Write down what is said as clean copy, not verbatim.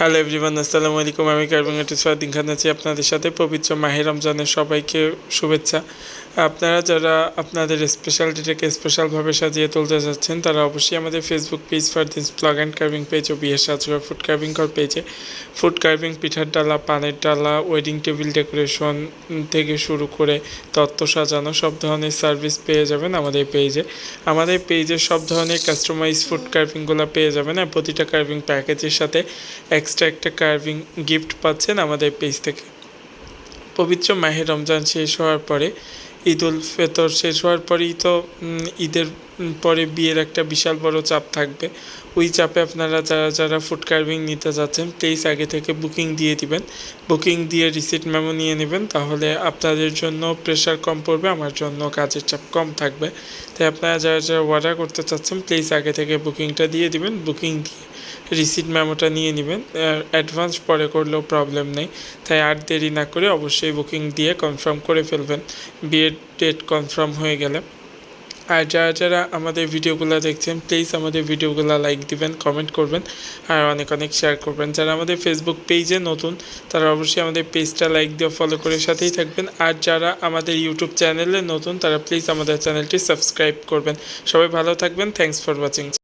Hello everyone, আসসালামু আলাইকুম। আমি কার্ভিং আর্টিস্ট ফারদিন খান আছি আপনাদের সাথে। পবিত্র মাহে রমজানের সবাইকে শুভেচ্ছা। আপনারা যারা আপনাদের স্পেশাল ডেটাকে স্পেশালভাবে সাজিয়ে তুলতে যাচ্ছেন তারা অবশ্যই আমাদের Facebook page Fardin's blog and carving page ও বিয়ের সাজঘর ফুড কার্ভিং ঘর পেজে ফুড কার্ভিং, পিঠার ডালা, পানের ডালা, ওয়েডিং টেবিল ডেকোরেশন থেকে শুরু করে তত্ত্ব সাজানো সব ধরনের সার্ভিস পেয়ে যাবেন আমাদের পেজে। আমাদের পেজে সব ধরনের কাস্টমাইজ ফুড কার্ভিংগুলো পেয়ে যাবেন, আর প্রতিটা কার্ভিং প্যাকেজের সাথে এক্সট্রা একটা কার্ভিং গিফট পাচ্ছেন আমাদের পেজ থেকে। পবিত্র মাহে রমজান শেষ হওয়ার পরে ঈদ উল ফিতর শেষ হওয়ার পরেই তো ঈদের পরে বিয়ের একটা বিশাল বড় চাপ থাকবে। ওই চাপে আপনারা যারা যারা ফুড কার্ভিং নিতে যাচ্ছেন প্লিজ আগে থেকে বুকিং দিয়ে দিবেন। বুকিং দিয়ে রিসিট মেমো নিয়ে নেবেন, তাহলে আপনাদের জন্য প্রেশার কম পড়বে, আমার জন্য কাজের চাপ কম থাকবে। তাই আপনারা যারা যারা অর্ডার করতে চাচ্ছেন প্লিজ আগে থেকে বুকিংটা দিয়ে দিবেন। বুকিং দিয়ে রিসিট মেমোটা নিয়ে নেবেন, অ্যাডভান্স পরে করলেও প্রবলেম নেই। তাই আর দেরি না করে অবশ্যই বুকিং দিয়ে কনফার্ম করে ফেলবেন বিয়ের ডেট কনফার্ম হয়ে গেলে। আর যারা যারা আমাদের ভিডিওগুলো দেখছেন প্লিজ আমাদের ভিডিওগুলো লাইক দিবেন, কমেন্ট করবেন আর অনেক অনেক শেয়ার করবেন। যারা আমাদের ফেসবুক পেজে নতুন তারা অবশ্যই আমাদের পেজটা লাইক দিয়ে ফলো করে সাথেই থাকবেন। আর যারা আমাদের ইউটিউব চ্যানেলে নতুন তারা প্লিজ আমাদের চ্যানেলটি সাবস্ক্রাইব করবেন। সবাই ভালো থাকবেন। Thanks for watching.